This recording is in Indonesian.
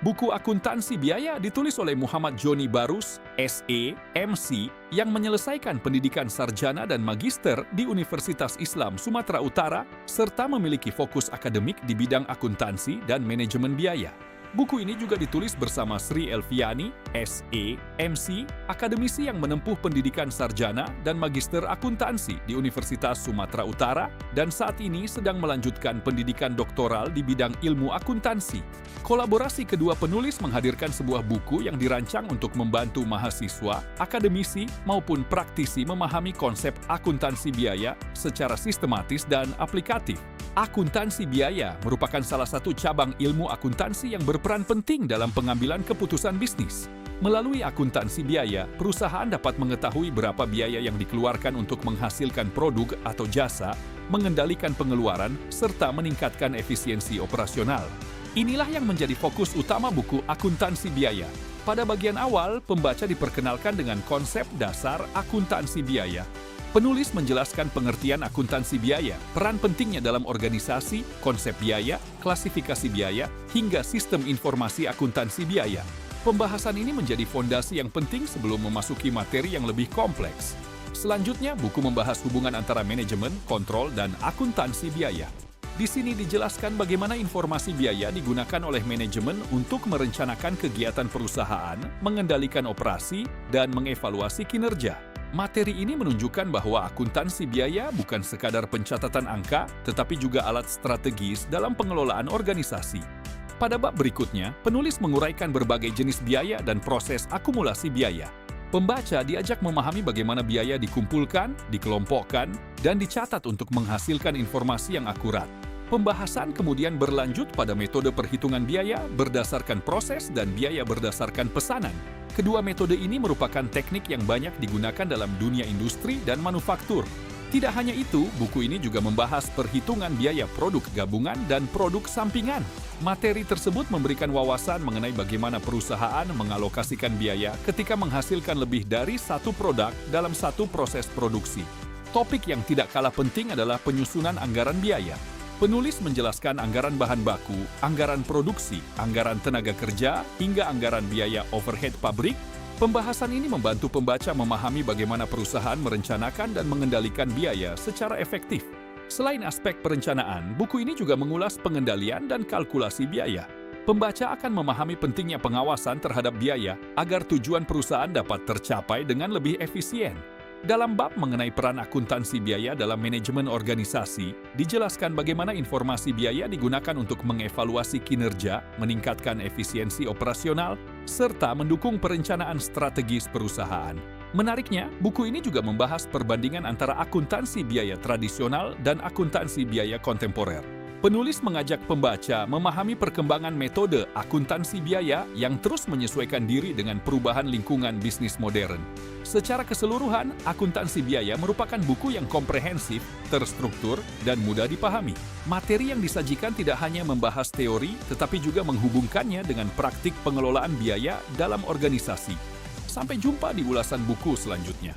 Buku Akuntansi Biaya ditulis oleh Muhammad Joni Barus, SE, MC, yang menyelesaikan pendidikan sarjana dan magister di Universitas Islam Sumatera Utara, serta memiliki fokus akademik di bidang akuntansi dan manajemen biaya. Buku ini juga ditulis bersama Sri Elviani, SE, MC, akademisi yang menempuh pendidikan sarjana dan magister akuntansi di Universitas Sumatera Utara dan saat ini sedang melanjutkan pendidikan doktoral di bidang ilmu akuntansi. Kolaborasi kedua penulis menghadirkan sebuah buku yang dirancang untuk membantu mahasiswa, akademisi, maupun praktisi memahami konsep akuntansi biaya secara sistematis dan aplikatif. Akuntansi biaya merupakan salah satu cabang ilmu akuntansi yang berperan penting dalam pengambilan keputusan bisnis. Melalui akuntansi biaya, perusahaan dapat mengetahui berapa biaya yang dikeluarkan untuk menghasilkan produk atau jasa, mengendalikan pengeluaran, serta meningkatkan efisiensi operasional. Inilah yang menjadi fokus utama buku Akuntansi Biaya. Pada bagian awal, pembaca diperkenalkan dengan konsep dasar akuntansi biaya. Penulis menjelaskan pengertian akuntansi biaya, peran pentingnya dalam organisasi, konsep biaya, klasifikasi biaya, hingga sistem informasi akuntansi biaya. Pembahasan ini menjadi fondasi yang penting sebelum memasuki materi yang lebih kompleks. Selanjutnya, buku membahas hubungan antara manajemen, kontrol, dan akuntansi biaya. Di sini dijelaskan bagaimana informasi biaya digunakan oleh manajemen untuk merencanakan kegiatan perusahaan, mengendalikan operasi, dan mengevaluasi kinerja. Materi ini menunjukkan bahwa akuntansi biaya bukan sekadar pencatatan angka, tetapi juga alat strategis dalam pengelolaan organisasi. Pada bab berikutnya, penulis menguraikan berbagai jenis biaya dan proses akumulasi biaya. Pembaca diajak memahami bagaimana biaya dikumpulkan, dikelompokkan, dan dicatat untuk menghasilkan informasi yang akurat. Pembahasan kemudian berlanjut pada metode perhitungan biaya berdasarkan proses dan biaya berdasarkan pesanan. Kedua metode ini merupakan teknik yang banyak digunakan dalam dunia industri dan manufaktur. Tidak hanya itu, buku ini juga membahas perhitungan biaya produk gabungan dan produk sampingan. Materi tersebut memberikan wawasan mengenai bagaimana perusahaan mengalokasikan biaya ketika menghasilkan lebih dari satu produk dalam satu proses produksi. Topik yang tidak kalah penting adalah penyusunan anggaran biaya. Penulis menjelaskan anggaran bahan baku, anggaran produksi, anggaran tenaga kerja, hingga anggaran biaya overhead pabrik. Pembahasan ini membantu pembaca memahami bagaimana perusahaan merencanakan dan mengendalikan biaya secara efektif. Selain aspek perencanaan, buku ini juga mengulas pengendalian dan kalkulasi biaya. Pembaca akan memahami pentingnya pengawasan terhadap biaya agar tujuan perusahaan dapat tercapai dengan lebih efisien. Dalam bab mengenai peran akuntansi biaya dalam manajemen organisasi, dijelaskan bagaimana informasi biaya digunakan untuk mengevaluasi kinerja, meningkatkan efisiensi operasional, serta mendukung perencanaan strategis perusahaan. Menariknya, buku ini juga membahas perbandingan antara akuntansi biaya tradisional dan akuntansi biaya kontemporer. Penulis mengajak pembaca memahami perkembangan metode akuntansi biaya yang terus menyesuaikan diri dengan perubahan lingkungan bisnis modern. Secara keseluruhan, akuntansi biaya merupakan buku yang komprehensif, terstruktur, dan mudah dipahami. Materi yang disajikan tidak hanya membahas teori, tetapi juga menghubungkannya dengan praktik pengelolaan biaya dalam organisasi. Sampai jumpa di ulasan buku selanjutnya.